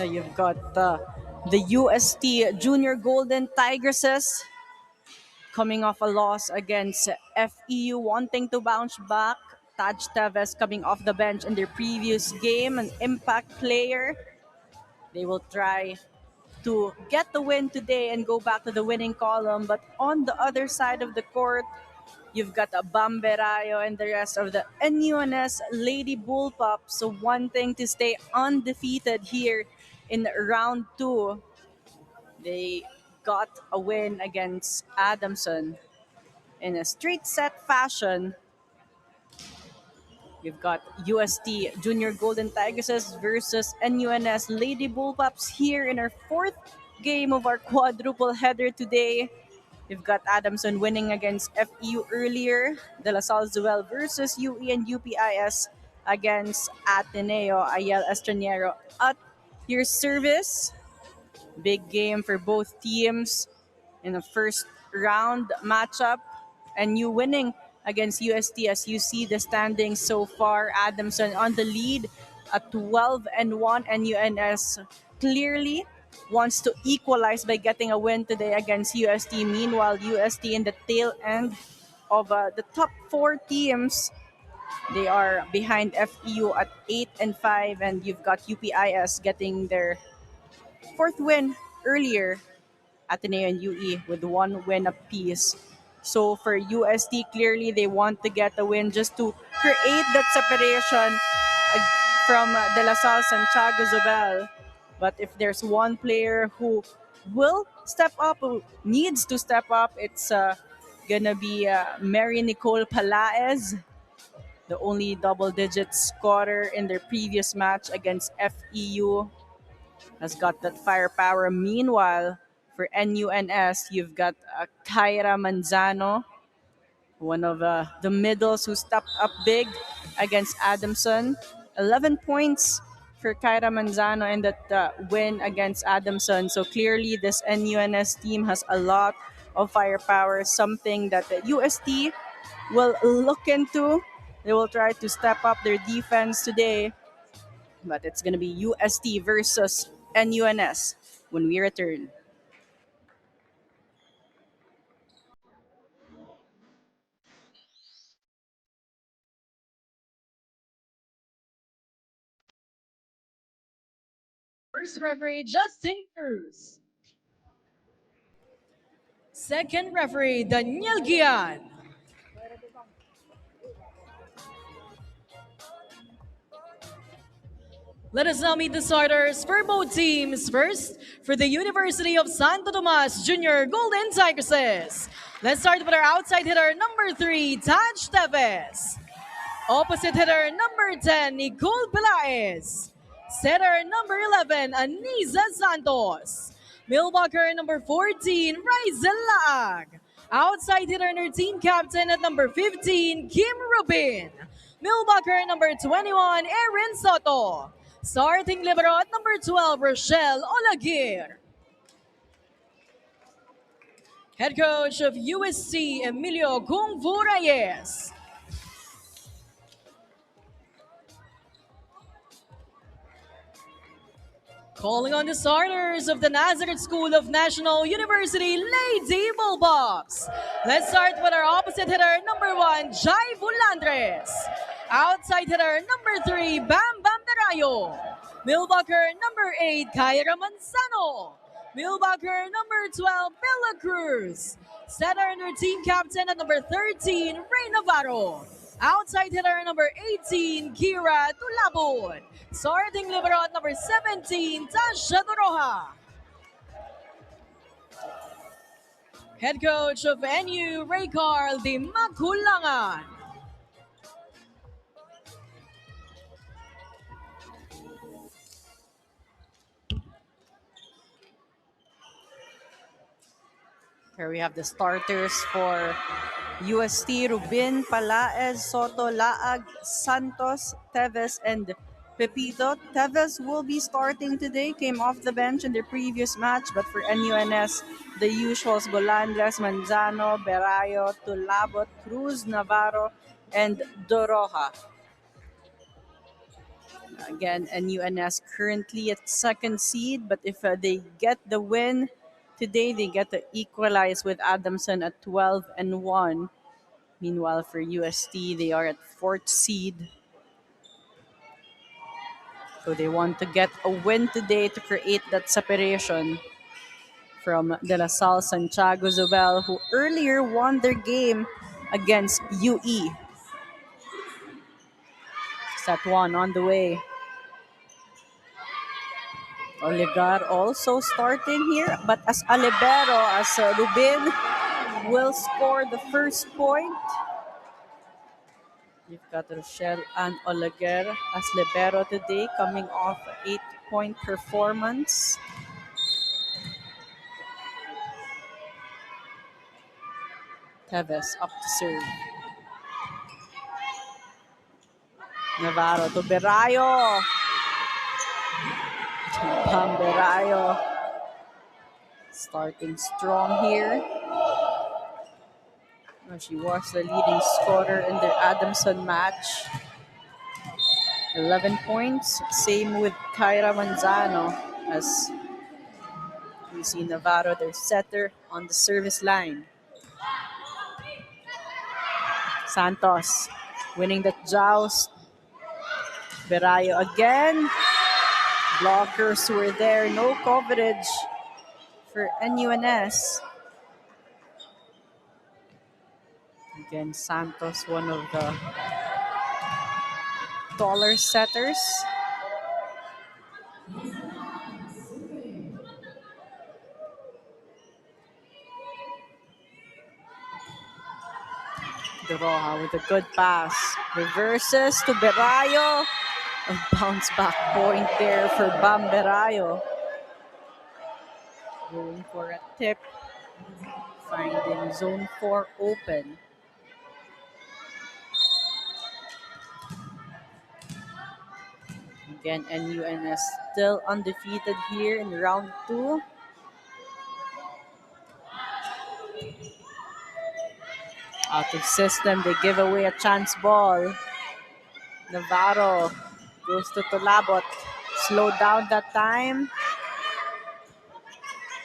You've got the UST Junior Golden Tigresses coming off a loss against FEU, wanting to bounce back. Taj Teves coming off the bench in their previous game, an impact player. They will try to get the win today and go back to the winning column. But on the other side of the court, you've got a Bamberayo and the rest of the NUNS Lady Bullpups. So wanting to stay undefeated here in round two. They got a win against Adamson in a straight set fashion. You've got UST Junior Golden Tigresses versus NUNS Lady Bullpups here in our fourth game of our quadruple header today. You've got Adamson winning against FEU earlier, De La Salle Zuel versus UE and UPIS against Ateneo Ayel Estraniero at your service. Big game for both teams in the first round matchup, and you winning against UST. As you see the standings so far, Adamson on the lead at 12-1, and UNS clearly wants to equalize by getting a win today against UST. Meanwhile, UST in the tail end of the top four teams. They are behind FEU at 8-5, and you've got UPIS getting their fourth win earlier, Ateneo and UE with one win apiece. So for UST, clearly they want to get a win just to create that separation from De La Salle Santiago Zobel. But if there's one player who will step up, who needs to step up, it's gonna be Mary Nicole Palaez, the only double-digit scorer in their previous match against FEU, has got that firepower. Meanwhile, for NUNS, you've got Kyra Manzano, one of the middles who stepped up big against Adamson. 11 points for Kyra Manzano in that win against Adamson. So clearly, this NUNS team has a lot of firepower, something that the UST will look into. They will try to step up their defense today, but it's going to be UST versus NUNS when we return. First referee, Justin Cruz. Second referee, Daniel Gian. Let us now meet the starters for both teams. First, for the University of Santo Tomas Junior Golden Tigresses. Let's start with our outside hitter, number 3, Taj Teves. Opposite hitter, number 10, Nicole Pelaez. Setter, number 11, Anisa Santos. Millwalker, number 14, Rizel Laag. Outside hitter and her team captain at number 15, Kim Rubin. Millwalker, number 21, Erin Soto. Starting libero at number 12, Rochelle Olagir. Head coach of USC, Emilio Kungfu Reyes. Calling on the starters of the Nazareth School of National University, Lady Bullpups. Let's start with our opposite hitter, number 1, Jai Bulandres. Outside hitter, number 3, Bam Bam Darayo. Millbucker, number 8, Kyra Manzano. Millbucker, number 12, Bella Cruz. Setter and her team captain at number 13, Ray Navarro. Outside hitter number 18, Kira Tulabon. Starting libero at number 17, Tasha Doroha. Head coach of NU, Ray Carl Di Makulangan. Here we have the starters for UST: Rubin, Palaez, Soto, Laag, Santos, Teves, and Pepito. Teves will be starting today, came off the bench in their previous match, but for NUNS, the usuals: Bolandres, Manzano, Berayo, Tulabot, Cruz, Navarro, and Doroha. Again, NUNS currently at second seed, but if they get the win today, they get to equalize with Adamson at 12-1. Meanwhile, for UST, they are at fourth seed. So they want to get a win today to create that separation from De La Salle Santiago Zobel, who earlier won their game against UE. Set one on the way. Oligar also starting here, but as Alibero, as Rubin will score the first point. You've got Rochelle and Oliger as libero today, coming off an 8-point performance. Teves up to serve. Navarro to Berayo. Berayo starting strong here. She was the leading scorer in the Adamson match. 11 points. Same with Kyra Manzano as we see Navarro, their setter, on the service line. Santos winning the joust. Berayo again. Blockers were there. No coverage for NUNS. Again, Santos, one of the taller setters. De Roja with a good pass. Reverses to Berayo. A bounce back point there for Bam Berayo. Going for a tip. Finding zone 4 open. Again, NUNS still undefeated here in round 2. Out of system, they give away a chance ball. Navarro goes to Tolabot. Slow down that time.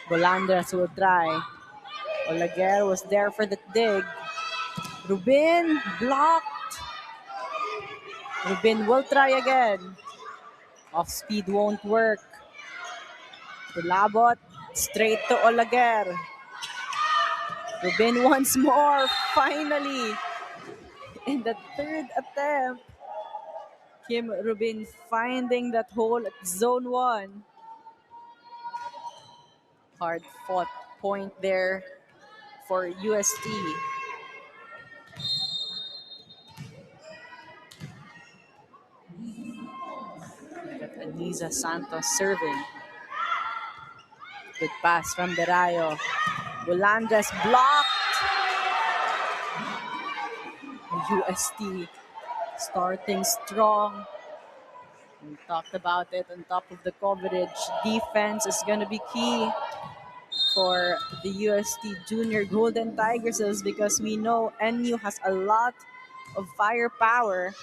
Bolandras will try. Olaguer was there for the dig. Rubin blocked. Rubin will try again. Off speed won't work. Tolabot straight to Olaguer. Rubin once more, finally. In the third attempt, Kim Rubin finding that hole at zone 1. Hard fought point there for UST. Got Anisa Santos serving. Good pass from Berayo. Bolandras blocked. UST starting strong. We talked about it on top of the coverage. Defense is going to be key for the UST Junior Golden Tigresses because we know NU has a lot of firepower.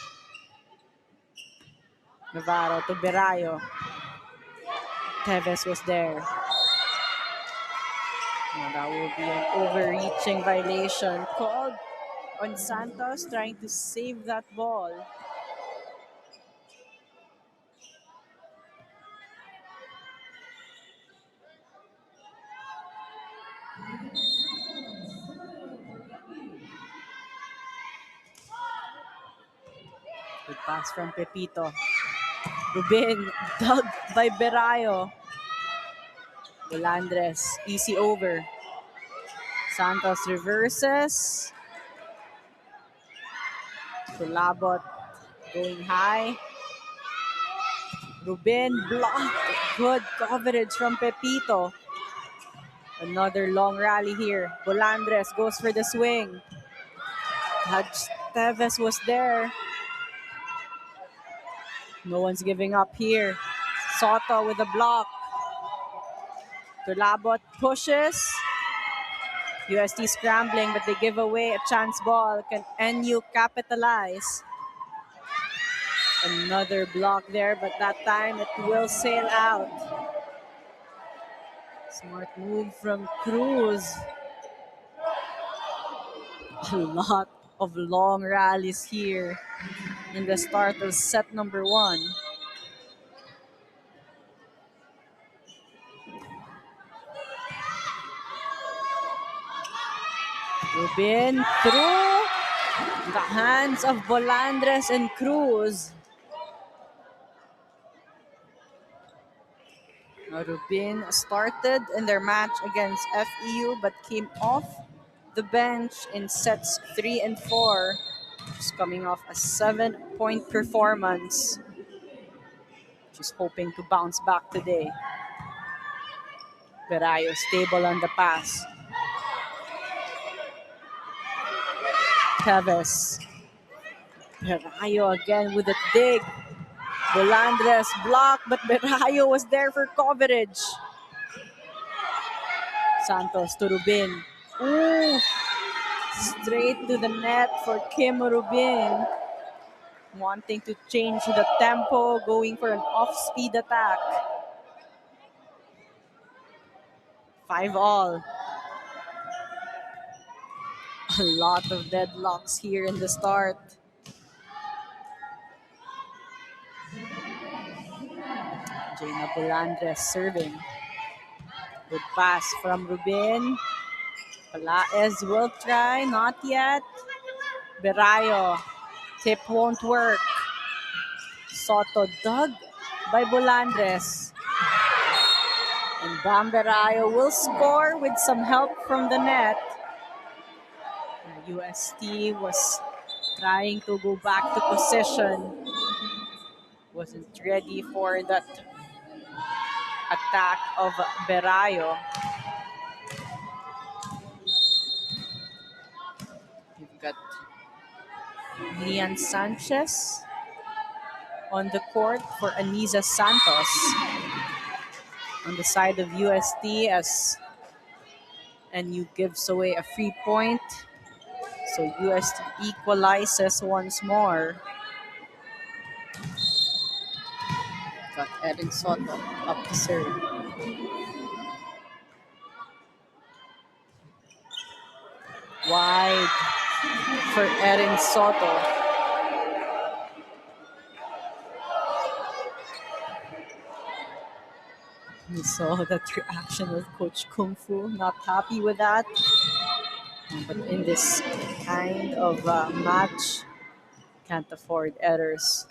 Navarro to Berayo. Teves was there. Now that will be an overreaching violation called on Santos trying to save that ball. Good pass from Pepito. Rubin dug by Berayo. Bolandres, easy over. Santos reverses. Tulabot going high. Rubin blocked. Good coverage from Pepito. Another long rally here. Bolandres goes for the swing. Hadj Teves was there. No one's giving up here. Soto with a block. Tulabot pushes. UST scrambling, but they give away a chance ball. Can NU capitalize? Another block there, but that time it will sail out. Smart move from Cruz. A lot of long rallies here in the start of set number 1. Rubin through the hands of Bolandres and Cruz. Rubin started in their match against FEU but came off the bench in sets 3 and 4. Just coming off a 7-point performance. She's hoping to bounce back today. Perayo stable on the pass. Teves. Perayo again with a dig. Bolandres blocked, but Perayo was there for coverage. Santos to Rubin. Ooh, straight to the net for Kim Rubin. Wanting to change the tempo, going for an off-speed attack. 5-all. A lot of deadlocks here in the start. Jaina Bolandres serving. Good pass from Rubin. Palaez will try, not yet. Berayo. Tip won't work. Soto dug by Bolandres. And Bam Berayo will score with some help from the net. UST was trying to go back to position. Wasn't ready for that attack of Berayo. You've got Lian Sanchez on the court for Anisa Santos on the side of UST as NU gives away a free point. So UST equalizes once more. Got Erin Soto up to serve. Wide for Erin Soto. We saw that reaction of Coach Kung Fu, not happy with that. But in this kind of match, can't afford errors.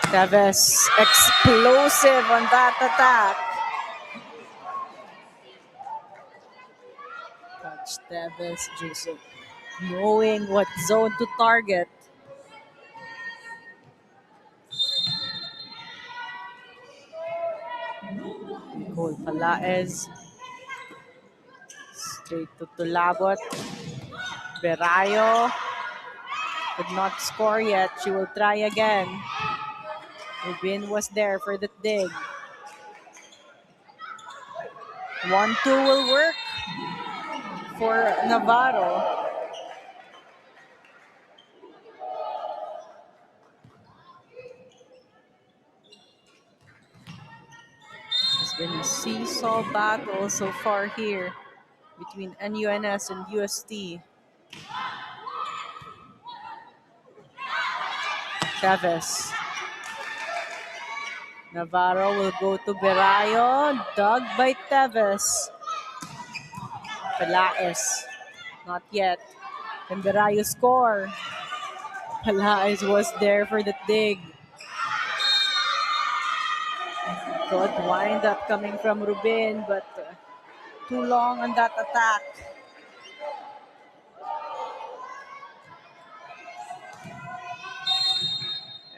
Teves explosive on that attack. Coach Teves just knowing what zone to target. Nicole Palaez. Straight to Tulabot. Berayo could not score yet. She will try again. Rubin was there for the dig. 1-2 will work for Navarro. It's been a seesaw battle so far here between NUNS and UST. Teves. Navarro will go to Berayo. Dug by Teves. Palaez. Not yet. Can Berayo score? Palaez was there for the dig. Good wind up coming from Rubin, but too long on that attack.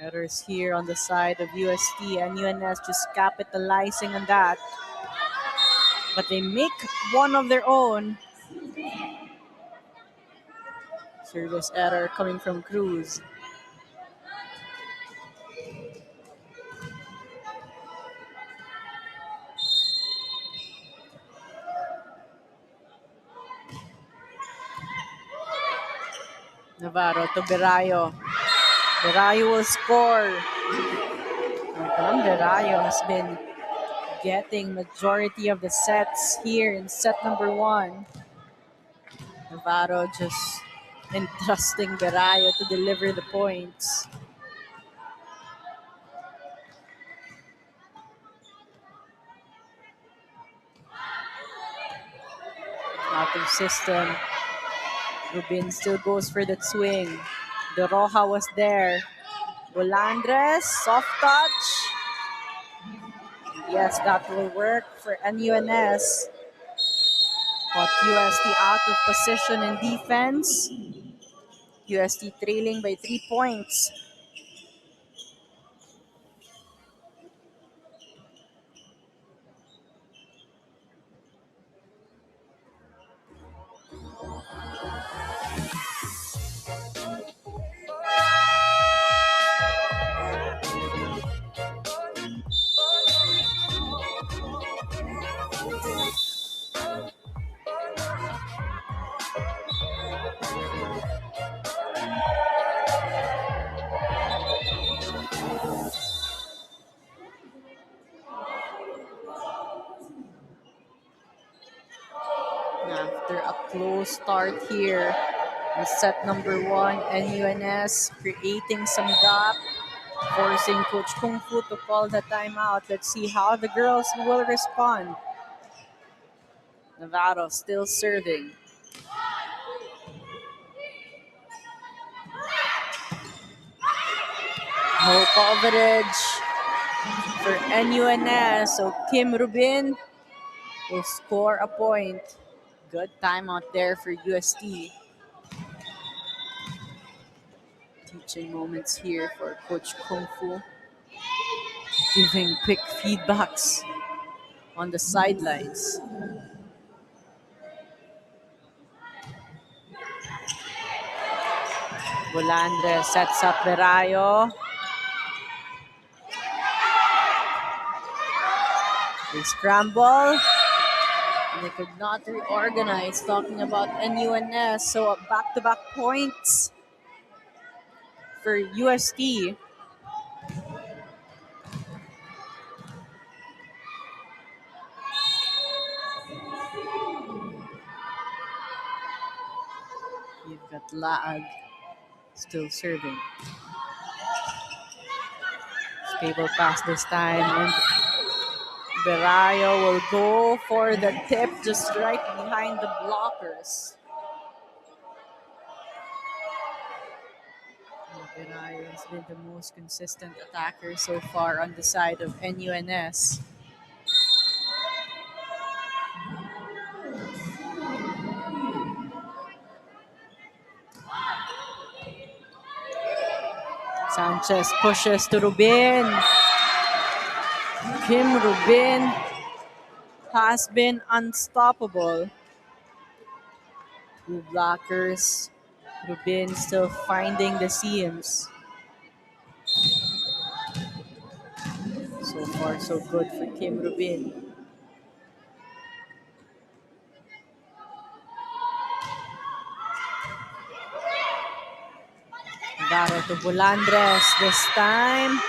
Errors here on the side of UST and UNS just capitalizing on that. But they make one of their own. Service error coming from Cruz. Navarro to Berayo. Berayo will score. Berayo has been getting majority of the sets here in set number 1. Navarro just entrusting Berayo to deliver the points. Out of system. Rubin still goes for that swing. De Roja was there. Bolandres, soft touch. Yes, that will work for NUNS. But UST out of position in defense. UST trailing by 3 points. After a close start here in set number 1, NUNS creating some gap, forcing Coach Kung Fu to call the timeout. Let's see how the girls will respond. Navarro still serving. No coverage for NUNS. So Kim Rubin will score a point. Good timeout there for UST. Teaching moments here for Coach Kung Fu. Giving quick feedbacks on the sidelines. Bolandre sets up Berayo. They scramble. And they could not reorganize. Talking about NUNS. So back-to-back points for UST. You've got Laag still serving. Stable pass this time. And Berayo will go for the tip just right behind the blockers. Berayo has been the most consistent attacker so far on the side of NUNS. Sanchez pushes to Rubin. Kim Rubin has been unstoppable. 2 blockers. Rubin still finding the seams. So far, so good for Kim Rubin. Navarro to Bolandres this time.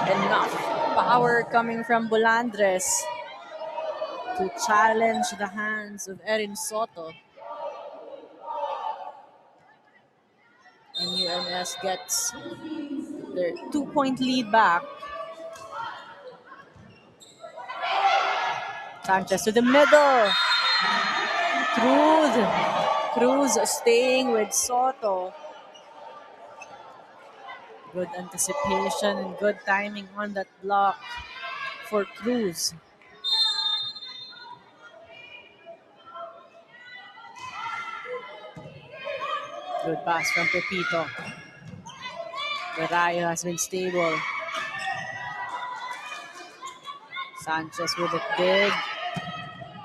Enough power coming from Bolandres to challenge the hands of Erin Soto. And UNS gets their 2-point lead back. Sanchez to the middle. Cruz staying with Soto. Good anticipation and good timing on that block for Cruz. Good pass from Pepito. Berayo has been stable. Sanchez with it big.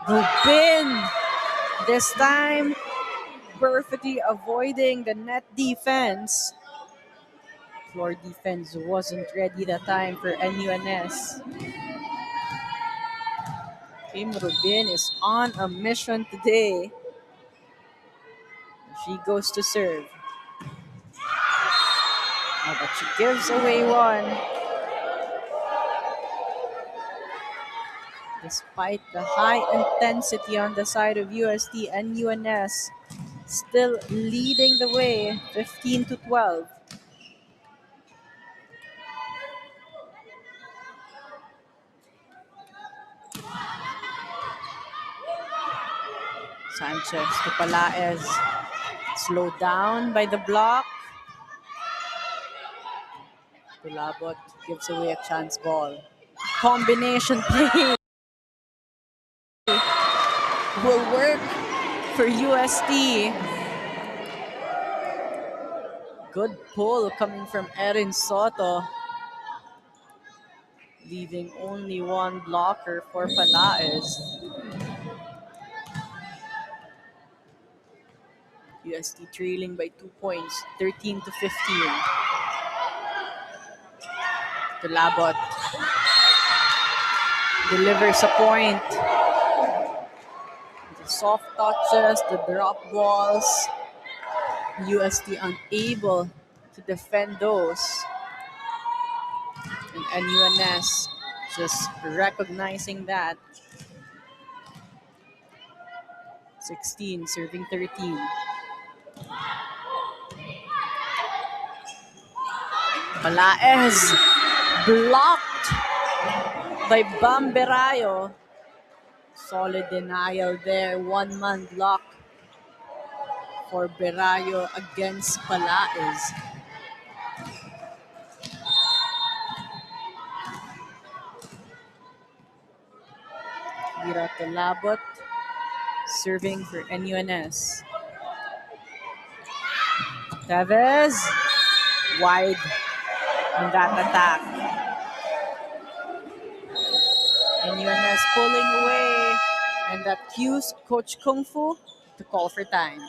Rubin! This time, perfectly avoiding the net defense. Floor defense wasn't ready that time for NUNS. Kim Rubin is on a mission today. She goes to serve. Oh, but she gives away one. Despite the high intensity on the side of UST and UNS, still leading the way, 15-12. Sanchez to Palaez. Slowed down by the block. Tulabot gives away a chance ball. Combination play will work for UST. Good pull coming from Erin Soto, leaving only one blocker for Palaez. UST trailing by 2 points, 13-15. Tulabot delivers a point. The soft touches, the drop balls. UST unable to defend those. And NUNS just recognizing that. 16 serving 13. Palaez blocked by Bamberayo. Solid denial there. One-man block for Berayo against Palaez. Vira Talabot serving for NUNS. Tevez wide on that attack. NUNS pulling away, and that cues Coach Kung Fu to call for time.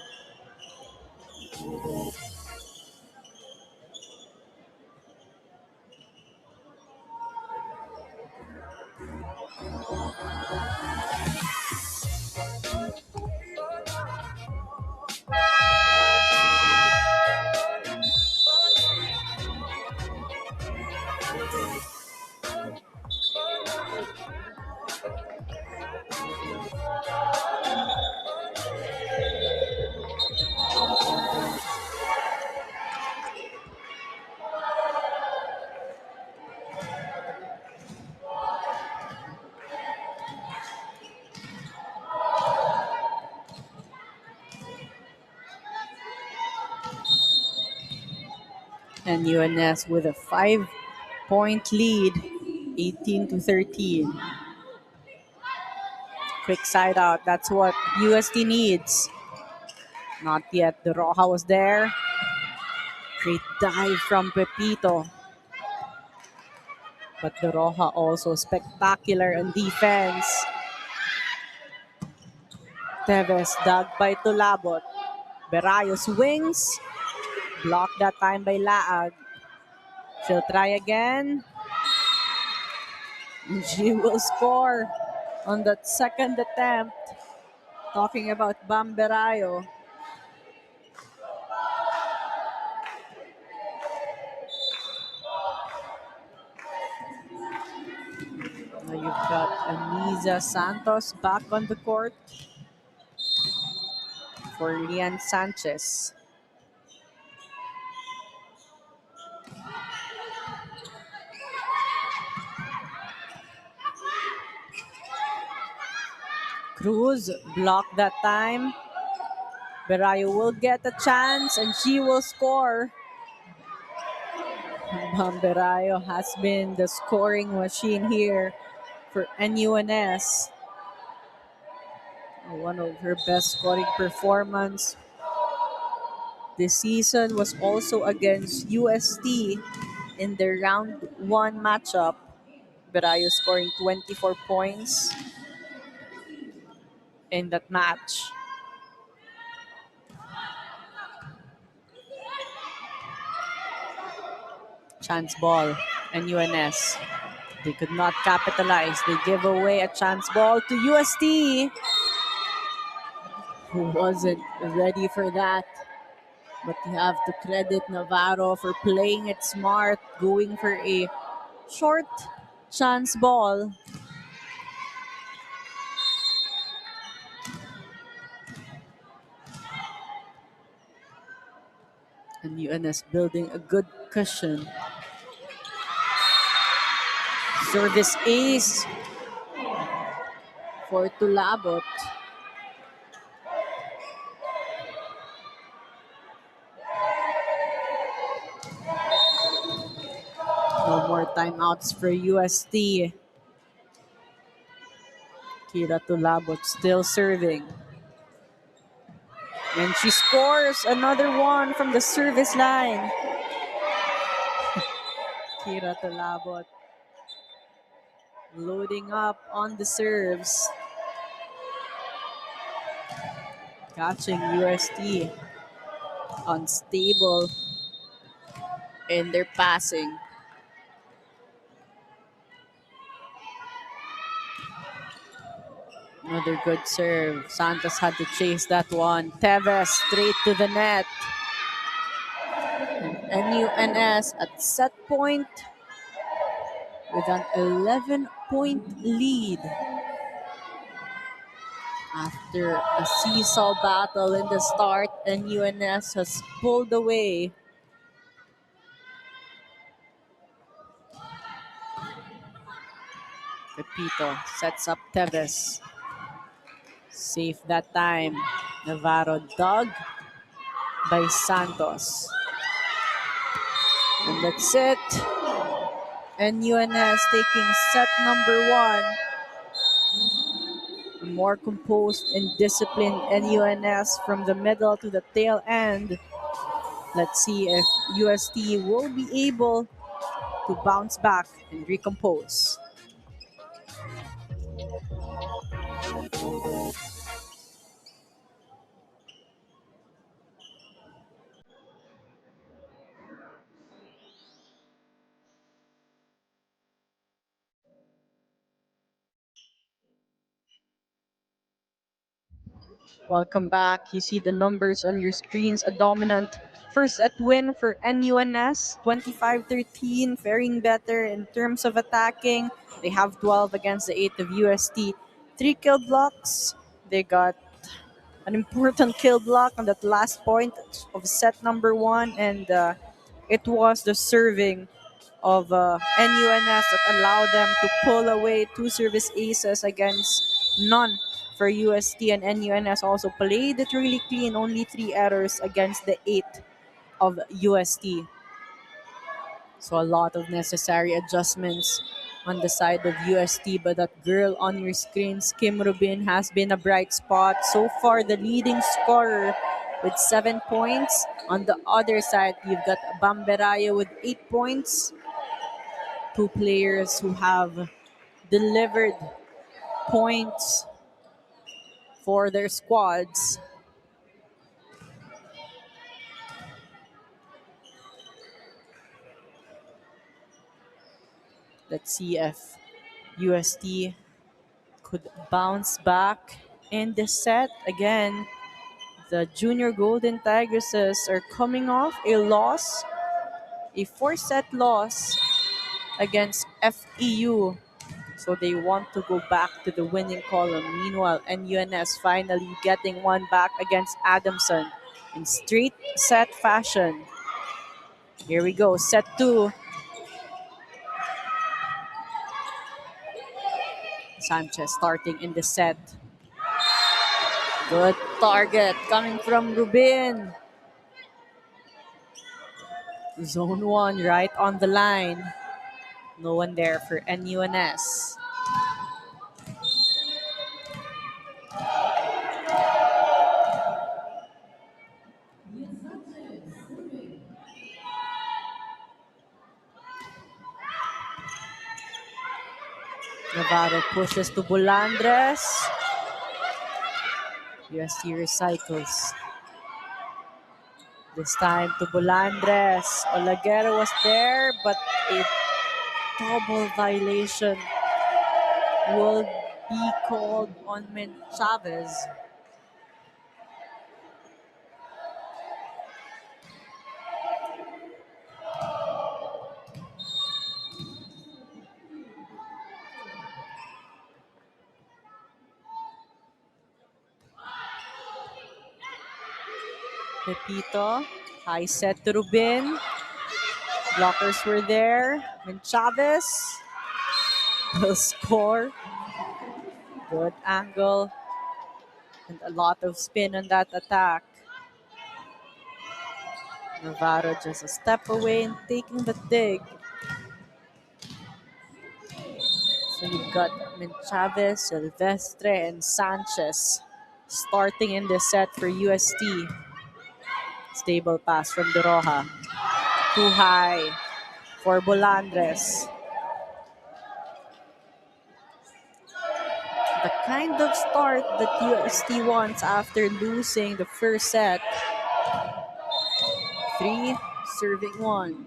And UNS with a 5-point lead, 18-13. Quick side out. That's what UST needs. Not yet. The Roja was there. Great dive from Pepito. But the Roja also spectacular on defense. Tevez dug by Tulabot. Berayo swings. Blocked that time by Laag. She'll try again. She will score on that second attempt. Talking about Bamberayo. Now you've got Aniza Santos back on the court for Lian Sanchez. Cruz blocked that time. Berayo will get a chance and she will score. Bamberayo has been the scoring machine here for NUNS. One of her best scoring performance this season was also against UST in the round 1 matchup. Berayo scoring 24 points in that match. Chance ball, NUNS. They could not capitalize. They give away a chance ball to UST, who wasn't ready for that. But you have to credit Navarro for playing it smart, going for a short chance ball. And UNS building a good cushion. Service ace for Tulabot. No more timeouts for UST. Kira Tulabot still serving. And she scores another one from the service line. Kira Tulabot loading up on the serves. Catching UST unstable in their passing. Another good serve. Santos had to chase that one. Tevez straight to the net. NUNS at set point with an 11-point lead. After a seesaw battle in the start, NUNS has pulled away. Pepito sets up Tevez. Safe that time. Navarro dug by Santos. And that's it. NUNS taking set number one. A more composed and disciplined NUNS from the middle to the tail end. Let's see if UST will be able to bounce back and recompose. Welcome back. You see the numbers on your screens. A dominant first set win for NUNS, 25-13, faring better in terms of attacking. They have 12 against the 8 of UST. 3 kill blocks. They got an important kill block on that last point of set number one, and it was the serving of NUNS that allowed them to pull away two service aces against none for UST, and NUNS also played it really clean, only 3 errors against the 8 of UST. So a lot of necessary adjustments on the side of UST, but that girl on your screens, Kim Rubin, has been a bright spot. So far, the leading scorer with 7 points. On the other side, you've got Bamberaya with 8 points. Two players who have delivered points for their squads. Let's see if UST could bounce back in the set. Again, the Junior Golden Tigresses are coming off a loss, a 4-set loss against FEU. So they want to go back to the winning column. Meanwhile, NUNS finally getting one back against Adamson in straight set fashion. Here we go, set 2. Sanchez starting in the set. Good target coming from Rubin. Zone 1 right on the line. No one there for NUNS. Navarro pushes to Bulandres. UST recycles. This time to Bulandres. Olaguero was there, but a double violation will be called on Chavez. Pepito. High set to Rubin. Blockers were there. And Chavez will score. Good angle. And a lot of spin on that attack. Navarro just a step away and taking the dig. So you've got Chavez, Silvestre, and Sanchez starting in the set for UST. Stable pass from De Roja. Too high for Bolandres. The kind of start that UST wants after losing the first set. 3, serving 1.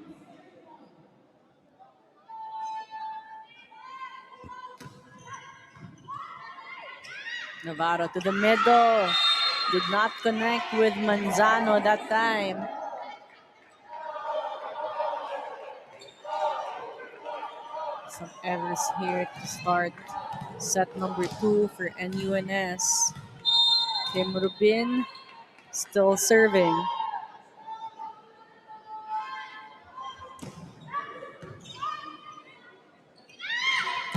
Navarro to the middle. Did not connect with Manzano that time. Some errors here to start set number 2 for NUNS. Kim Rubin still serving.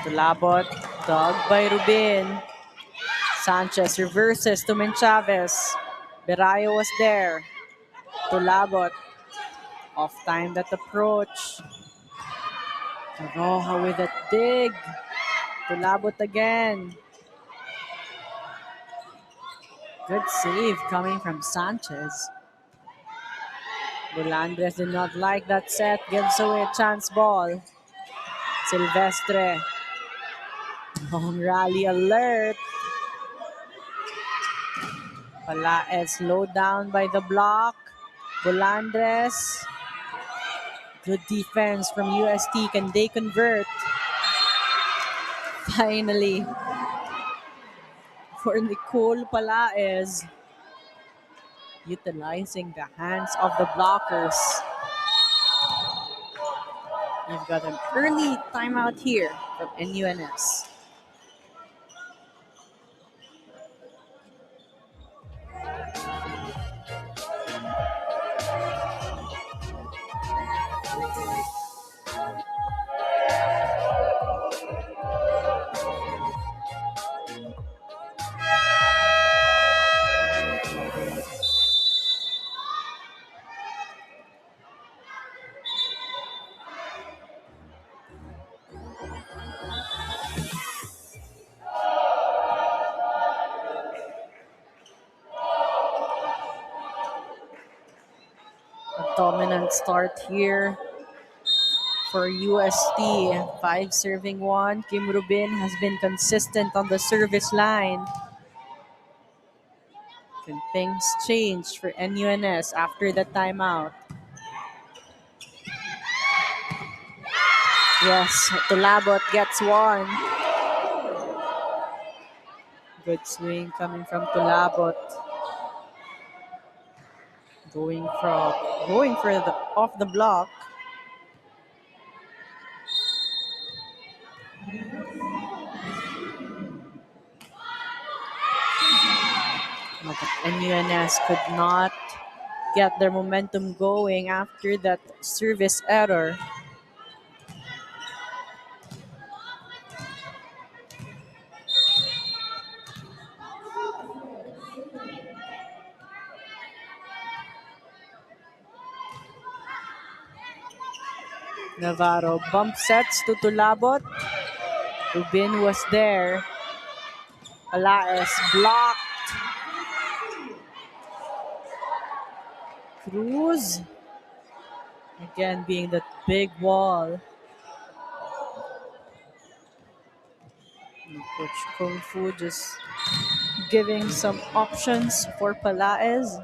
Tulabot, dug by Rubin. Sanchez reverses to Menchavez. Berayo was there. Tulabot, off time that approach. Roja with a dig. Tulabot again. Good save coming from Sanchez. Bolandres did not like that set. Gives away a chance ball. Silvestre. Long rally alert. Palaez slowed down by the block. Bolandres. Good defense from UST. Can they convert? Finally. For Nicole Palaez. Utilizing the hands of the blockers. You've got an early timeout here from NUNS. A dominant start here for UST. 5 serving 1. Kim Rubin has been consistent on the service line. Can things change for NUNS after the timeout? Yes, Tulabot gets one. Good swing coming from Tulabot. Going for the off the block. But NUNS could not get their momentum going after that service error. Navarro bump sets to Tulabot. Rubin was there. Palaez blocked. Cruz. Again being that big wall. And Coach Kung Fu just giving some options for Palaez.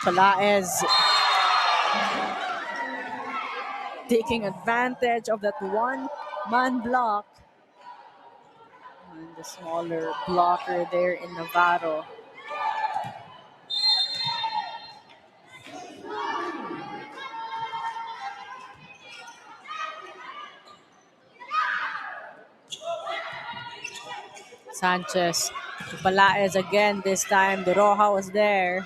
Palaez taking advantage of that one-man block. And the smaller blocker there in Navarro. Sanchez to Palaez again. This time, the Roja was there.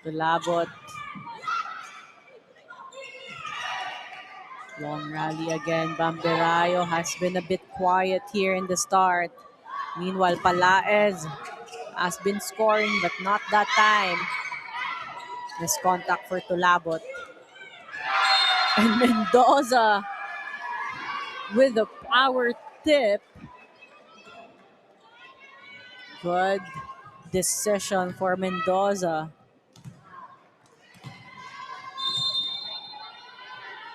The Labot. Long rally again. Bamberayo has been a bit quiet here in the start. Meanwhile, Palaez has been scoring but not that time. This contact for Tulabot. And Mendoza with a power tip. Good decision for Mendoza.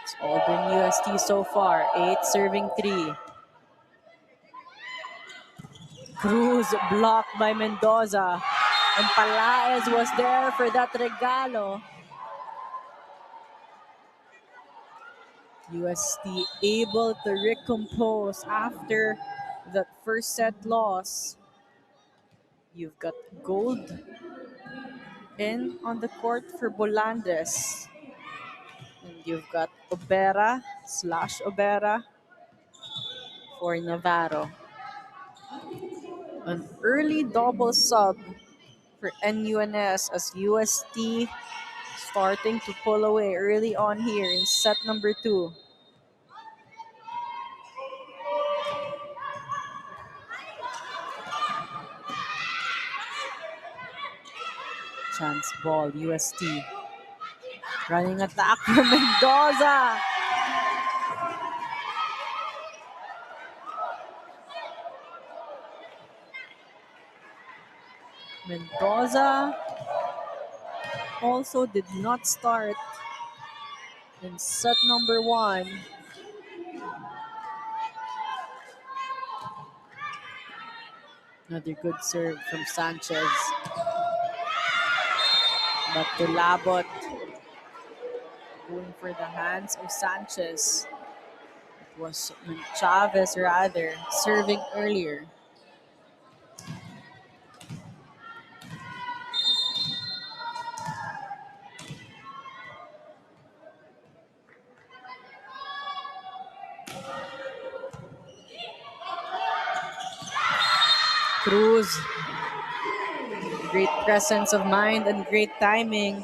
It's all been UST so far. 8 serving 3. Cruz blocked by Mendoza. And Palaez was there for that regalo. UST able to recompose after that first set loss. You've got Gold in on the court for Bolandes. And you've got Obera for Navarro. An early double sub for NUNS as UST starting to pull away early on here in set number 2. Chance ball, UST. Running attack for Mendoza. Mendoza also did not start in set number 1. Another good serve from Sanchez. But the Labot going for the hands of Sanchez. It was Chavez rather serving earlier. Cruz, great presence of mind and great timing.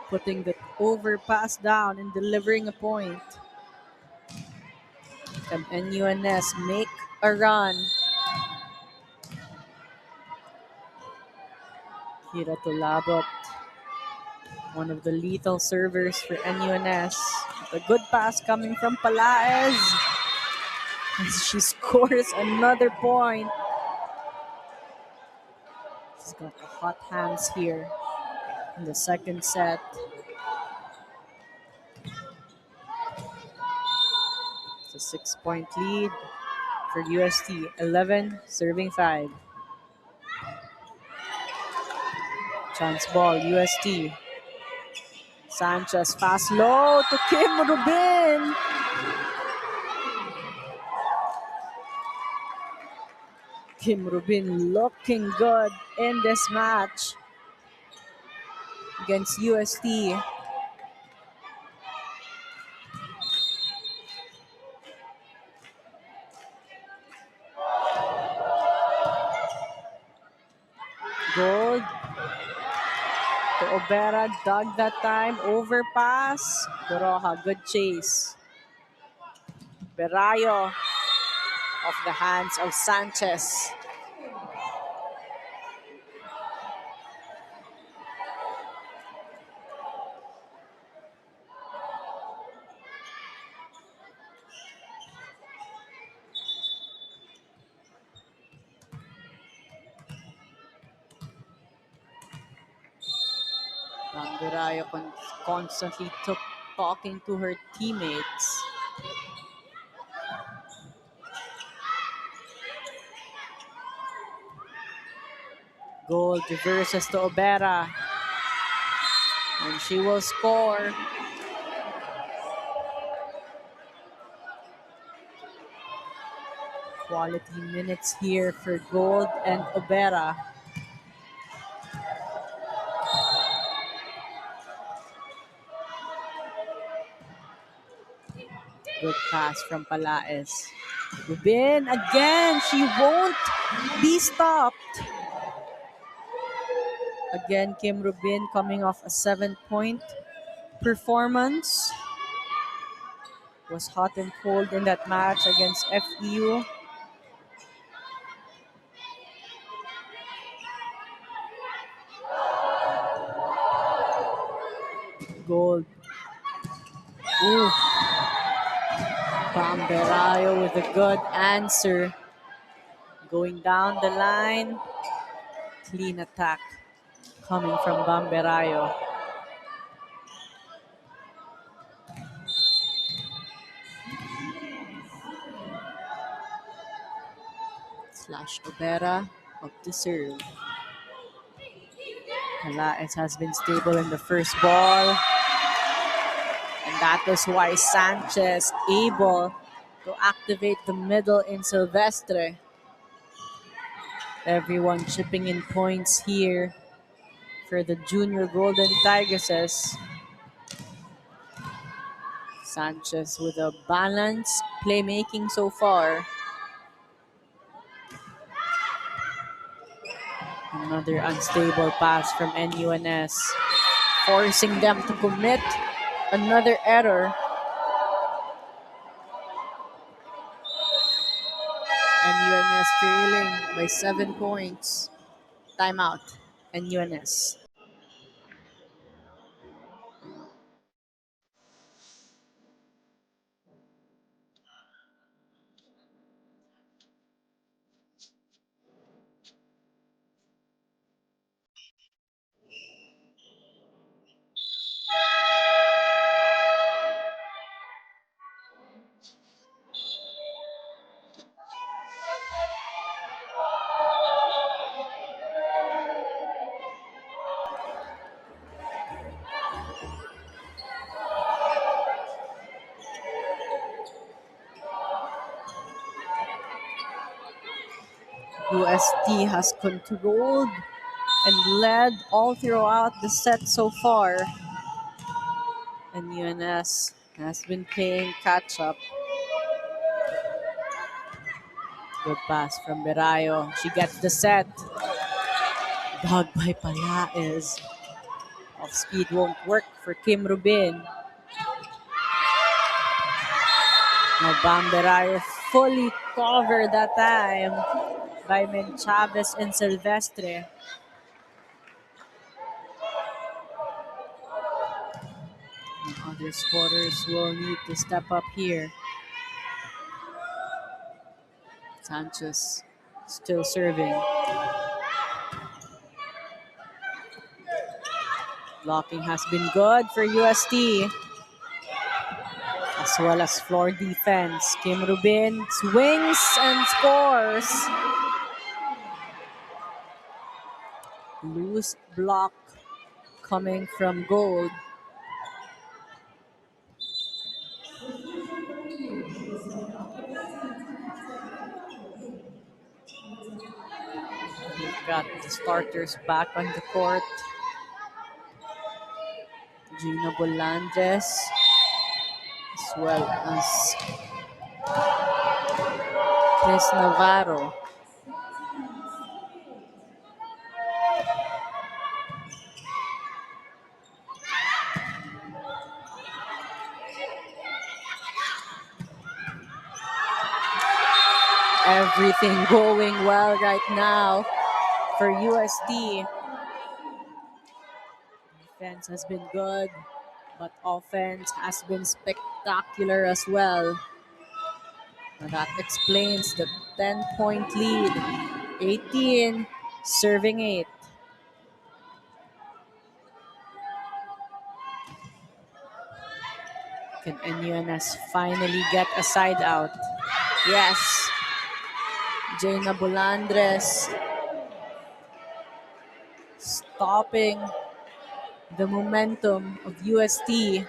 Putting the overpass down and delivering a point. Can NUNS make a run? Kira Tulabot, one of the lethal servers for NUNS. A good pass coming from Palaez. As she scores another point. She's got the hot hands here in the second set. It's a 6-point lead for UST. 11 serving 5. Chance ball, UST. Sanchez pass low to Kim Rubin. Kim Rubin looking good in this match against UST. Gold to Obera, dug that time, overpass. Doroja, good chase. Berayo off the hands of Sanchez. Berayo constantly talking to her teammates. Gold reverses to Obera. And she will score. Quality minutes here for Gold and Obera. Good pass from Palaez. Rubin again. She won't be stopped. Again, Kim Rubin coming off a 7-point performance. Was hot and cold in that match against FEU. Gold. Ooh. Bamberayo with a good answer. Going down the line. Clean attack coming from Bamberayo. Slash Obera up to serve. Calaes has been stable in the first ball. And that was why Sanchez able to activate the middle in Silvestre. Everyone chipping in points here for the Junior Golden Tigresses. Sanchez with a balanced playmaking so far. Another unstable pass from NUNS, forcing them to commit another error. NUNS trailing by 7 points. Timeout, NUNS. UST has controlled and led all throughout the set so far. And UNS has been playing catch up. Good pass from Berayo. She gets the set. Dog by Palaez. Off speed won't work for Kim Rubin. Now Bamberayo fully covered that time by Chavez and Silvestre. And other scorers will need to step up here. Sanchez still serving. Blocking has been good for UST, as well as floor defense. Kim Rubin swings and scores. Loose block coming from Gold. We've got the starters back on the court. Gina Bolandres, as well as Chris Navarro. Everything going well right now for UST. Defense has been good, but offense has been spectacular as well. And that explains the 10-point lead. 18 serving 8. Can NUNS finally get a side out? Yes. Jaina Bolandres stopping the momentum of UST.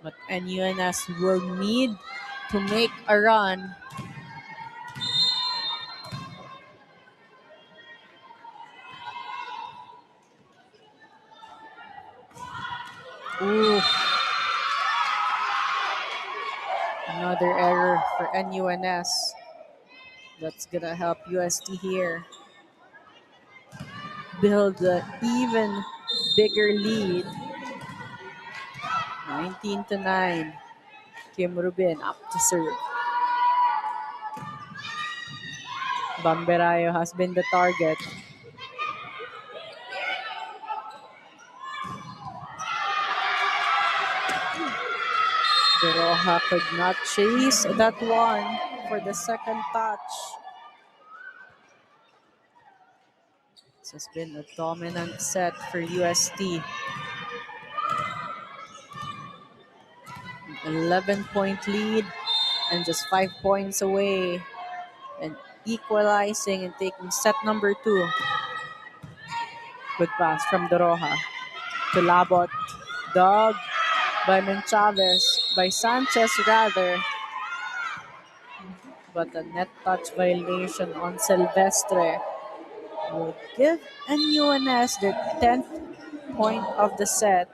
But NUNS will need to make a run. Ooh. Another error for NUNS. That's gonna help UST here build an even bigger lead. 19-9. Kim Rubin up to serve. Bamberayo has been the target. Beroja could not chase that one for the second touch. This has been a dominant set for UST. 11-point lead and just 5 points away and equalizing and taking set number 2. Good pass from Doroja to Labot. Dug by Menchavez, by Sanchez rather. But a net touch violation on Silvestre will give NUNS their 10th point of the set.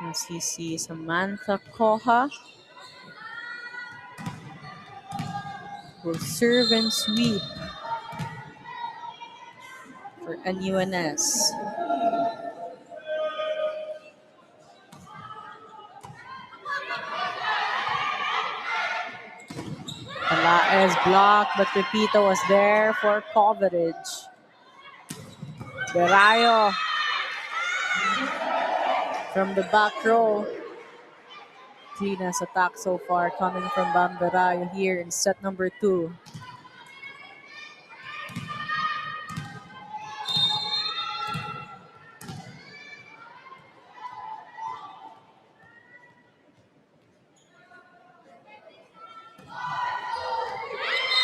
As he sees Samantha Koha will serve and sweep for NUNS. Alaez blocked, but Pepito was there for coverage. Berayo from the back row. Cleanest attack so far coming from Bamberayo here in set number 2.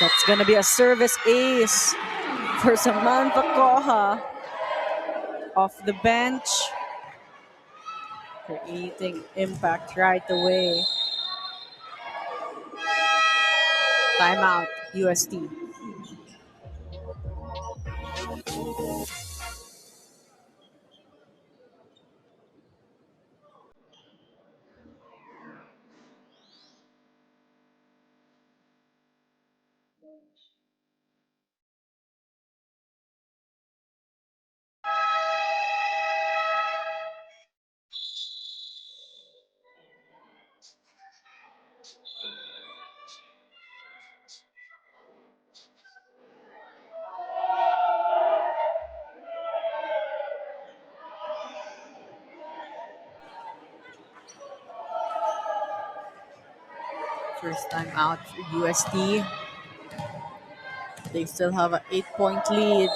That's gonna be a service ace for Samantha Koha off the bench, creating impact right away. Timeout, UST. First time out for UST. They still have an 8-point lead.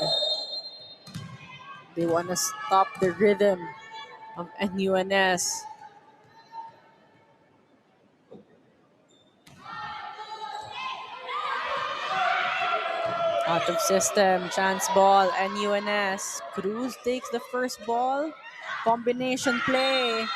They want to stop the rhythm of NUNS. Out of system, chance ball, NUNS. Cruz takes the first ball. Combination play.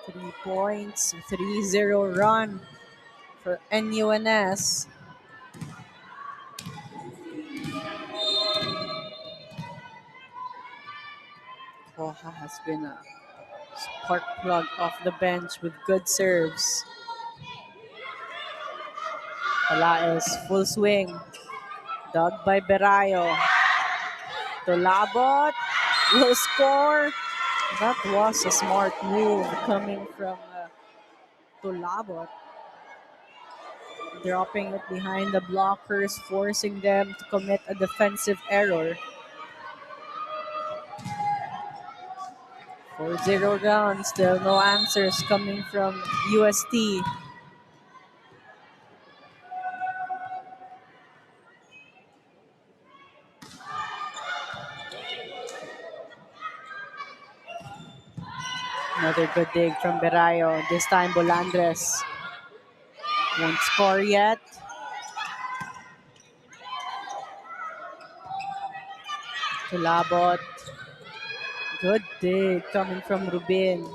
Three points, 3-0 run for NUNS. Koha has been a spark plug off the bench with good serves. Alaez, full swing. Dug by Berayo. Tolabot will score. That was a smart move coming from Tolabot. Dropping it behind the blockers, forcing them to commit a defensive error. 4-0 down, still no answers coming from UST. Another good dig from Berayo. This time Bolandres won't score yet. Tulabot. Good dig coming from Rubin.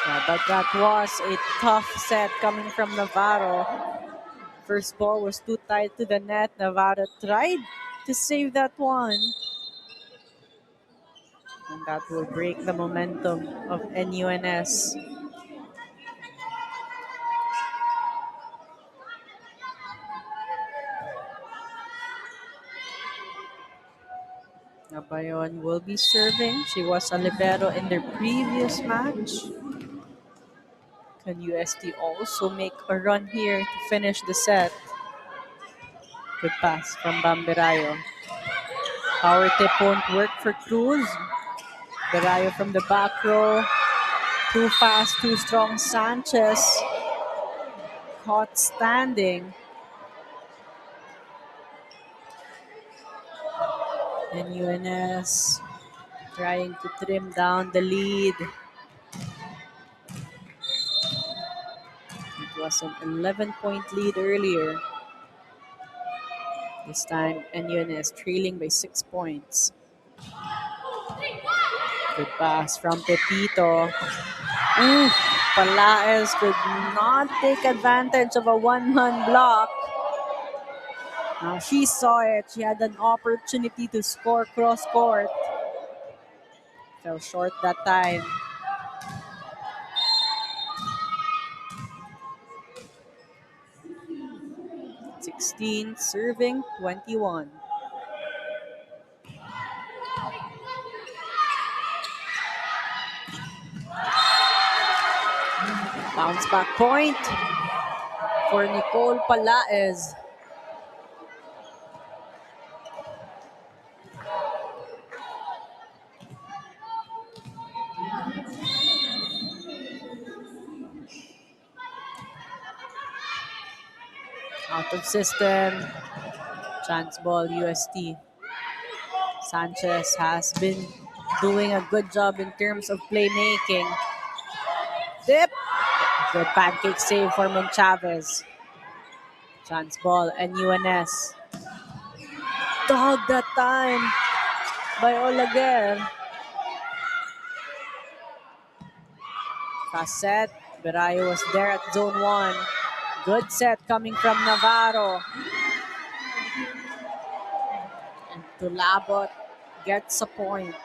Yeah, but that was a tough set coming from Navarro. First ball was too tight to the net. Navarro tried to save that one. And that will break the momentum of NUNS. Nabayon will be serving. She was a libero in their previous match. Can UST also make a run here to finish the set? Good pass from Bamberayo. Power tip won't work for Cruz. Berayo from the back row. Too fast, too strong. Sanchez caught standing. And UNS trying to trim down the lead. It was an 11-point lead earlier. This time, NUNS trailing by 6 points. Good pass from Pepito. Ooh, Palaez could not take advantage of a one-man block. Now she saw it. She had an opportunity to score cross-court. Fell short that time. 16 serving 21. Bounce back point for Nicole Palaez. Out of system. Chance ball UST. Sanchez has been doing a good job in terms of playmaking. Dip. Good pancake save for Chavez. Chance ball and UNS. Dog that time by Olaguer. Fast set. Berayo was there at zone 1. Good set coming from Navarro. And Tulabot gets a point.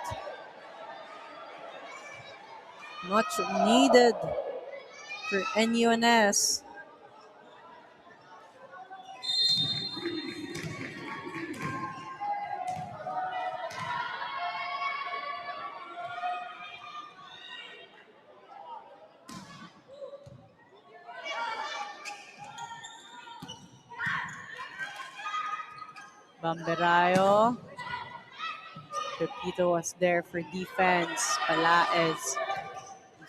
Much needed for NUNS. Bamberayo. Pepito was there for defense. Palaez.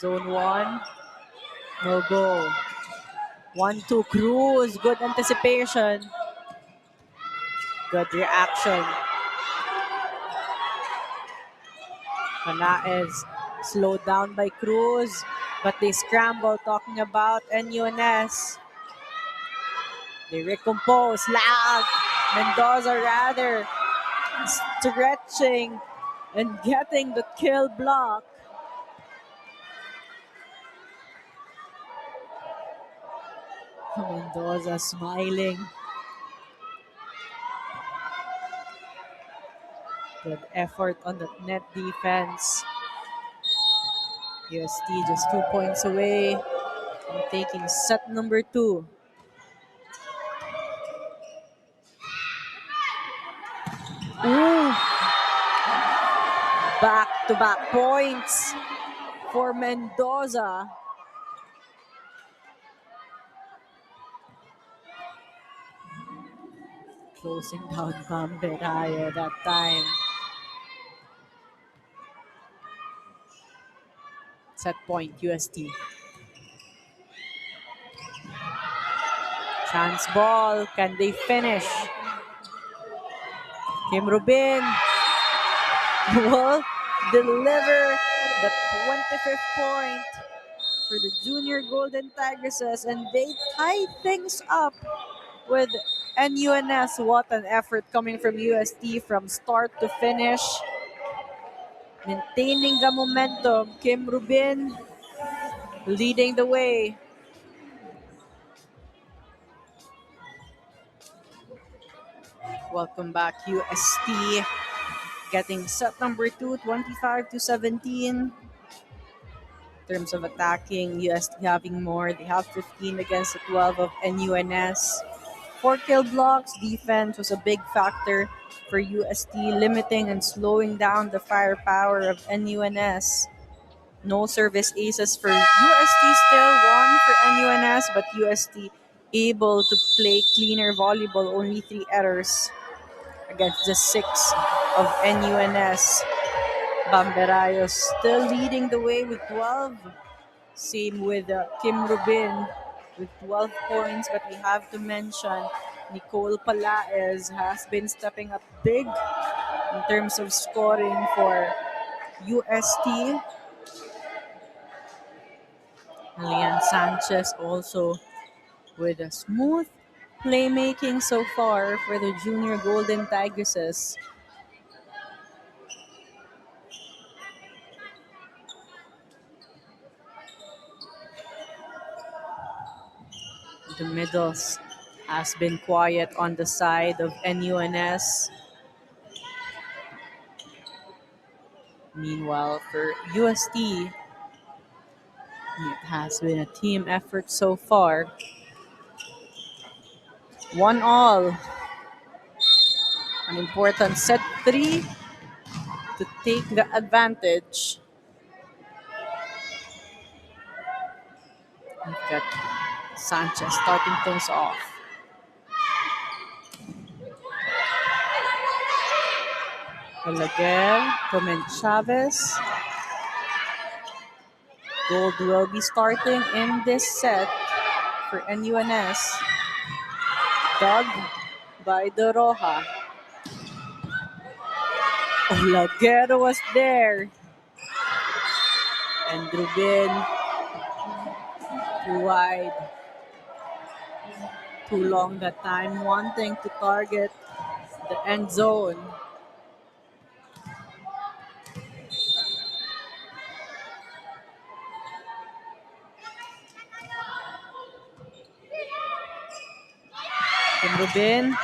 Zone 1. No go. 1-2 Cruz. Good anticipation. Good reaction. Palaez slowed down by Cruz. But they scramble, talking about NUNS. They recompose. Lag. Mendoza rather stretching and getting the kill block. Mendoza smiling. Good effort on the net defense. UST just 2 points away from taking set number 2. Ooh. Back-to-back points for Mendoza. Closing down Bamberayo that time. Set point, UST. Chance ball. Can they finish? Kim Rubin will deliver the 25th point for the Junior Golden Tigresses, and they tie things up with NUNS. What an effort coming from UST from start to finish. Maintaining the momentum. Kim Rubin leading the way. Welcome back, UST. Getting set number two, 25-17. In terms of attacking, UST having more. They have 15 against the 12 of NUNS. Four kill blocks. Defense was a big factor for UST, limiting and slowing down the firepower of NUNS. No service aces for UST, still one for NUNS, but UST able to play cleaner volleyball, only three errors against the six of NUNS. Bamberayos still leading the way with 12. Same with Kim Rubin with 12 points, but we have to mention Nicole Palaez has been stepping up big in terms of scoring for UST. Lian Sanchez also with a smooth playmaking so far for the Junior Golden Tigresses. The middles has been quiet on the side of NUNS. Meanwhile, for UST, it has been a team effort so far. 1-all. An important set three to take the advantage. We've got Sanchez starting things off. Olaguer, Tomen Chavez. Gold will be starting in this set for NUNS. Dug by Doroja. Olaguer was there. And Rubin too wide. Too long that time, wanting to target the end zone. And Rubin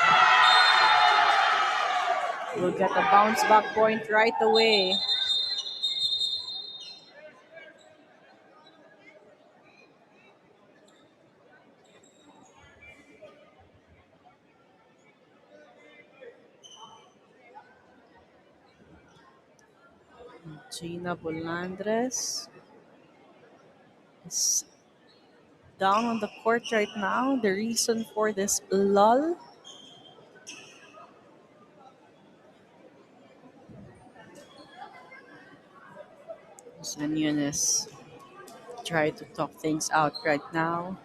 will get a bounce back point right away. Gina Bolandres is down on the court right now. The reason for this lull, Zenyon is trying to talk things out right now.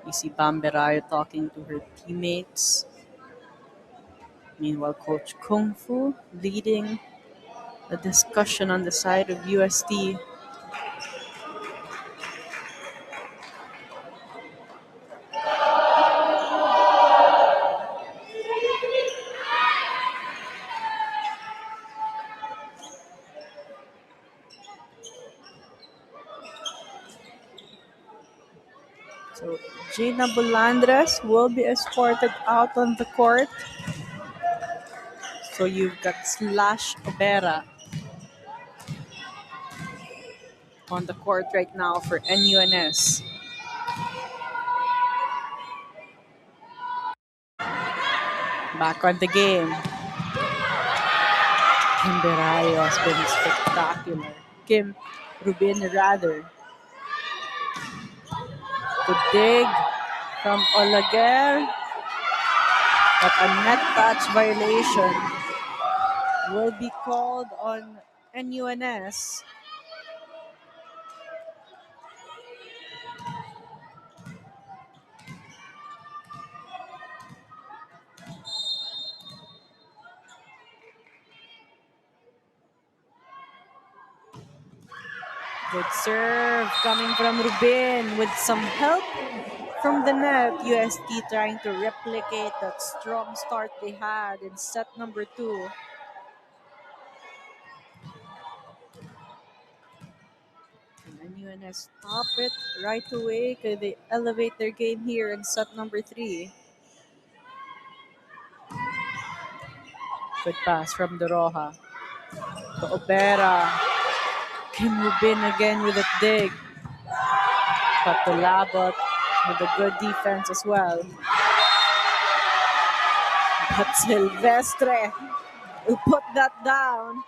You see Bamberayo talking to her teammates. Meanwhile, Coach Kung Fu leading the discussion on the side of UST. So Gina Bolandres will be escorted out on the court. So you've got Slash Obera on the court right now for NUNS. Back on the game. Kim Berayo has been spectacular. Kim Rubin rather. Good dig from Olaguer. But a net touch violation will be called on NUNS. Good serve coming from Rubin with some help from the net. UST trying to replicate that strong start they had in set number two. NUNS stop it right away. Could they elevate their game here in set number 3? Good pass from Doroha to Obera. Can move in again with a dig. But to Labot with a good defense as well. But Silvestre will put that down.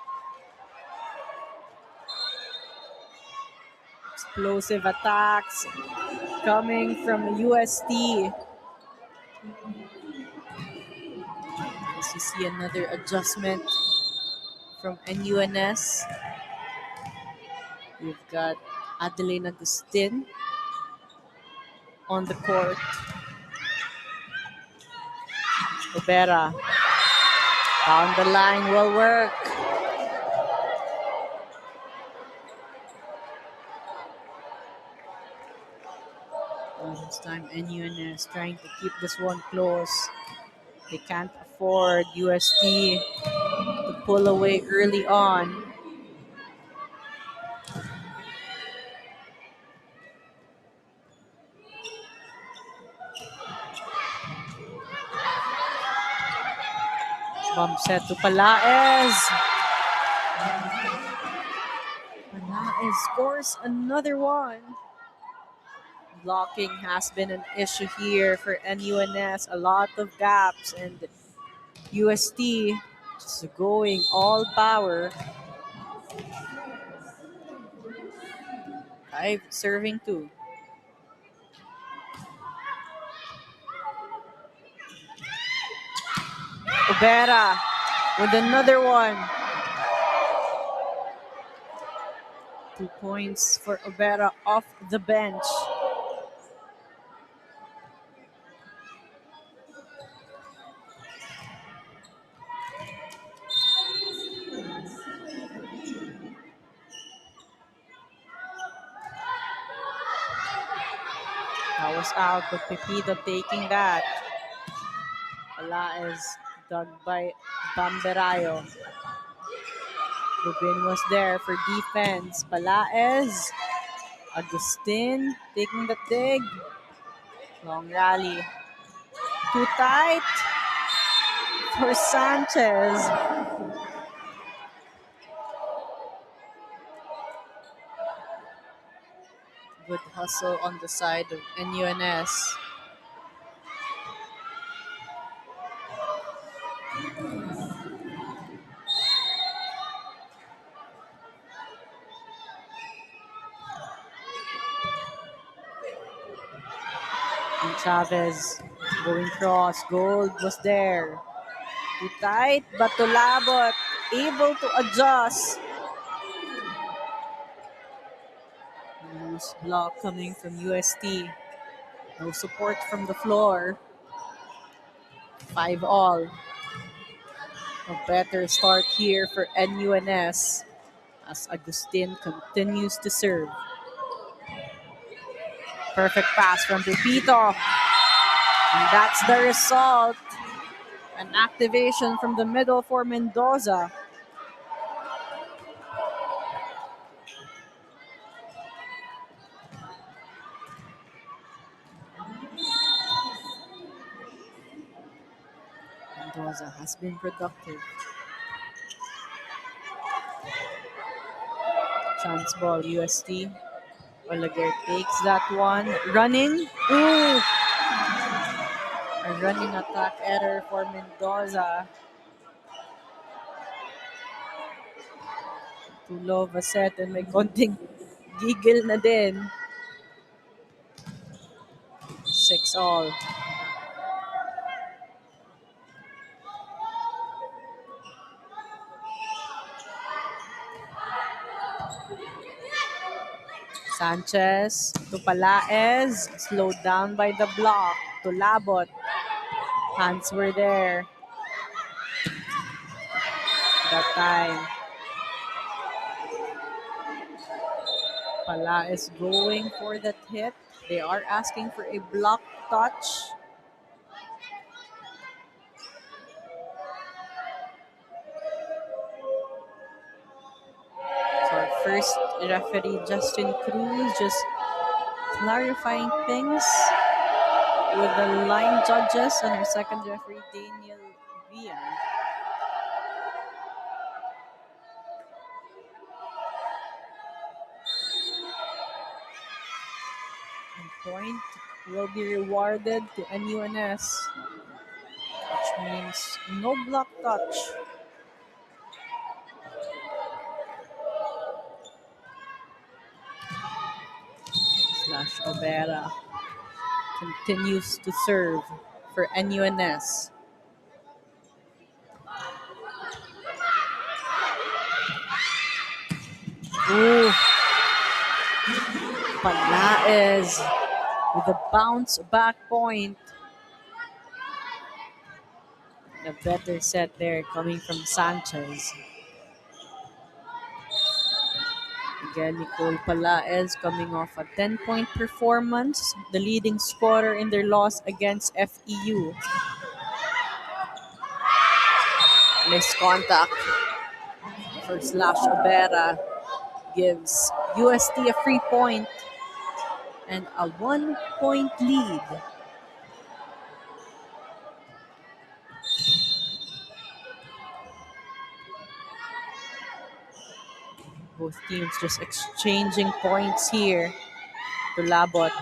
Explosive attacks coming from UST. As you see another adjustment from NUNS. We've got Adeline Agustin on the court. Obera down the line will work. This time NUNS trying to keep this one close. They can't afford UST to pull away early on. Bump set to Palaez. Palaez scores another one. Blocking has been an issue here for NUNS. A lot of gaps, and UST just going all power. 5 serving 2. Obera with another one. 2 points for Obera off the bench. That was out, but Pepito taking that. Palaez dug by Bamberayo. Rubin was there for defense. Palaez. Agustin taking the dig. Long rally. Too tight for Sanchez. Good hustle on the side of NUNS. And Chavez going cross. Gold was there. Too tight, but to Labot, able to adjust. Loose block coming from UST. No support from the floor. 5 all. A better start here for NUNS as Agustin continues to serve. Perfect pass from Pepito. And that's the result. An activation from the middle for Mendoza. Mendoza has been productive. Chance ball, UST. Olaguer takes that one. Running. Ooh! A running attack error for Mendoza. Too low of a set and may konting giggle na din. 6 all. Sanchez to Palaez. Slowed down by the block to Labot. Hands were there. That time. Palaez going for that hit. They are asking for a block touch. So our first referee Justin Cruz just clarifying things with the line judges, and our second referee Daniel Vian. And point will be rewarded to NUNS, which means no block touch. Slash Obera continues to serve for NUNS. Ooh, Palaez with a bounce back point. A better set there coming from Sanchez. Again, Nicole Palaez coming off a 10-point performance, the leading scorer in their loss against FEU. Missed contact for Slash Obera gives UST a free point and a 1-point lead. Both teams just exchanging points here. To Labot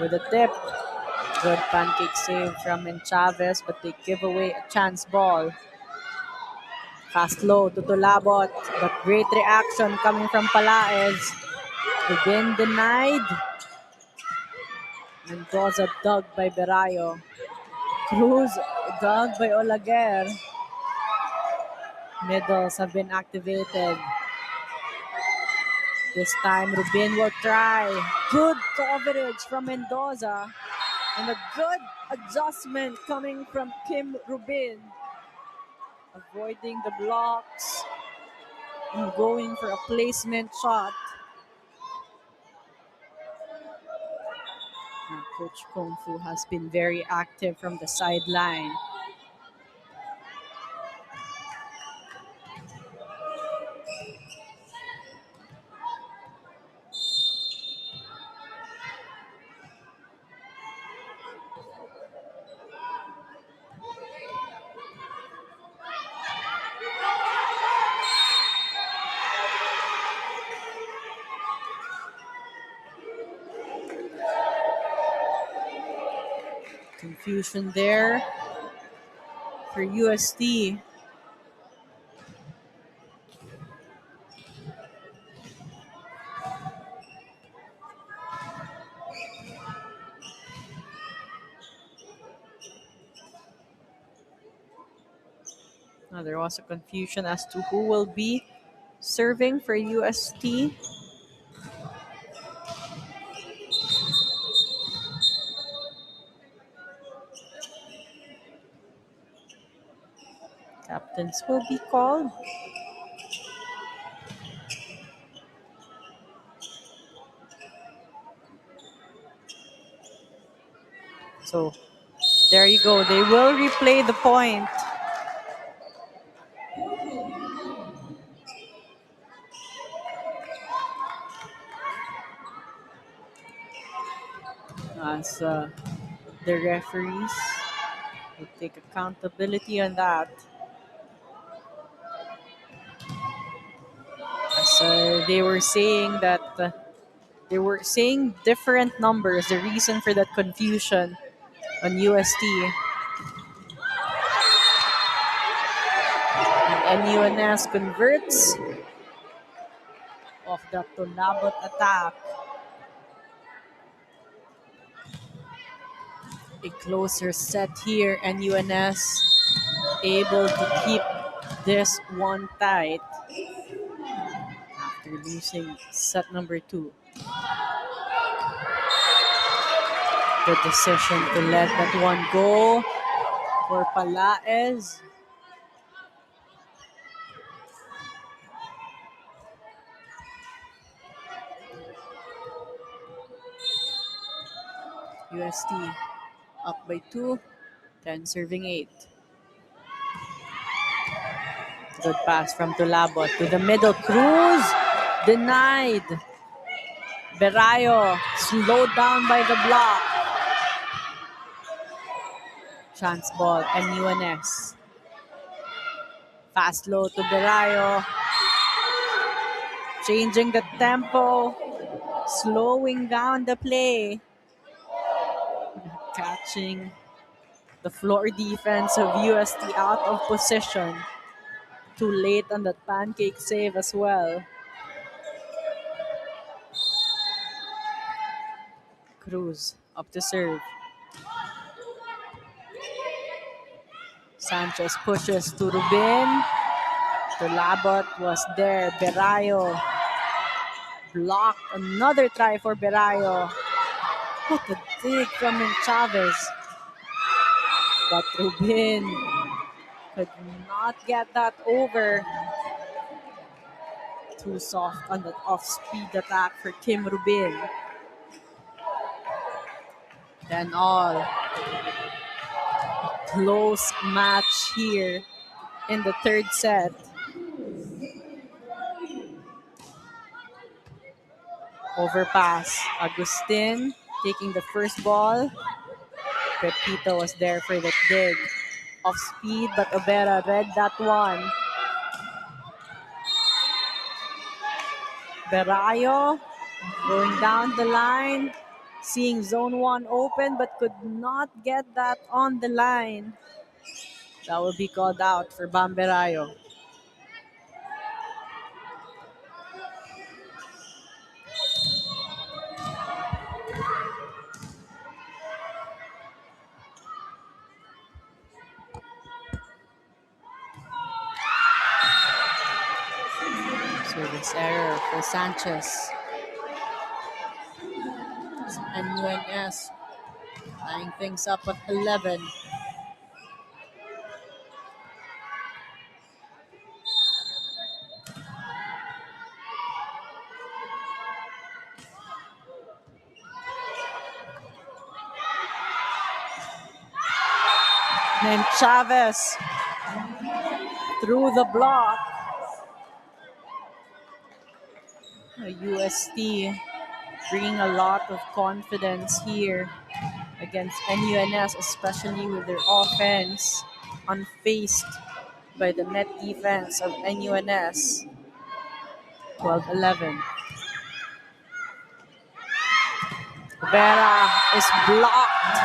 with a tip. Good pancake save from Chavez, but they give away a chance ball. Fast low to Tulabot, but great reaction coming from Palaez. Again denied. Mendoza dug by Berayo. Cruz dug by Olaguer. Middles have been activated. This time Rubin will try. Good coverage from Mendoza. And a good adjustment coming from Kim Rubin. Avoiding the blocks and going for a placement shot. Now, Coach Kung Fu has been very active from the sideline. Confusion there for UST. Now, there was a confusion as to who will be serving for UST. Captains will be called. So there you go. They will replay the point. As the referees will take accountability on that. As they were saying that they were saying different numbers. The reason for that confusion on UST. And NUNS converts off the Tulabot attack. A closer set here, and NUNS able to keep this one tight after losing set number 2. The decision to let that one go for Palaez. UST up by 2, 10 serving 8. Good pass from Tulabot to the middle. Cruz Denied. Berayo slowed down by the block. Chance ball and UNS. Fast low to Berayo. Changing the tempo. Slowing down the play. Catching the floor defense of UST out of position. Too late on that pancake save as well. Cruz up to serve. Sanchez pushes to Rubin. The Labot was there. Berayo blocked. Another try for Berayo. What a dig from Chavez. But Rubin could not get that over. Too soft on that off-speed attack for Kim Rubin. Then all. Close match here in the third set. Overpass. Agustin taking the first ball. Pepito was there for the dig. Off speed, but Obera read that one. Berayo going down the line. Seeing zone 1 open, but could not get that on the line. That will be called out for Bamberayo. Service error for Sanchez. And UNS tying things up at 11. Named Chavez through the block. UST bringing a lot of confidence here against NUNS, especially with their offense unfaced by the net defense of NUNS. 12-11. Vera is blocked.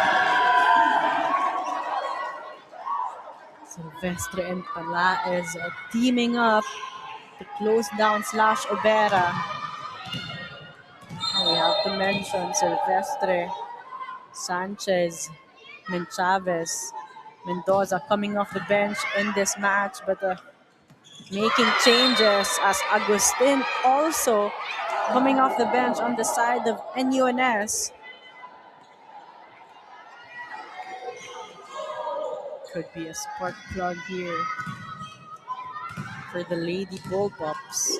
Silvestre and Palaez are teaming up to close down Slash Obera. We have to mention Silvestre, Sanchez, Chavez, Mendoza coming off the bench in this match, but making changes as Agustin also coming off the bench on the side of NUNS. Could be a spark plug here for the Lady Bullpups.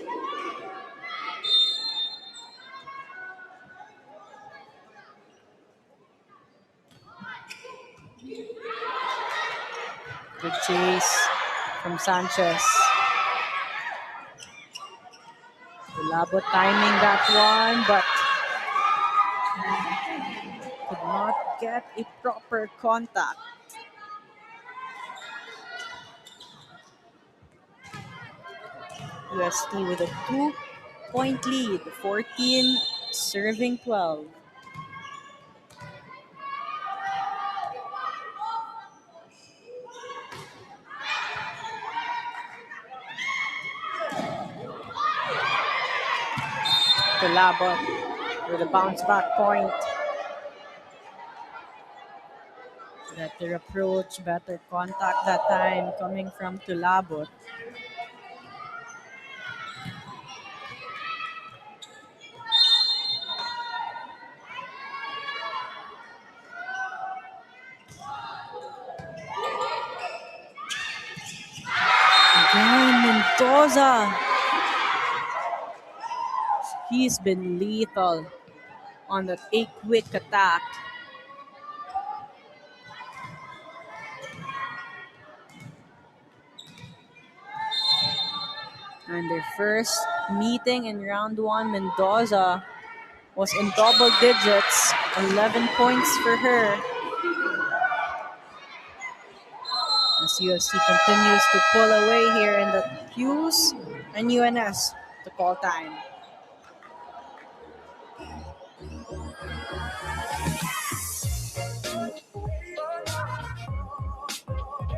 Good chase from Sanchez. Labo timing that one, but could not get a proper contact. UST with a 2-point lead, 14 serving 12. Labot with a bounce back point. Better approach, better contact that time coming from Tulabot. Again, Mendoza. He's been lethal on that a quick attack. And their first meeting in round one. Mendoza was in double digits, 11 points for her. As UST continues to pull away here in the Qs and UNS to call time.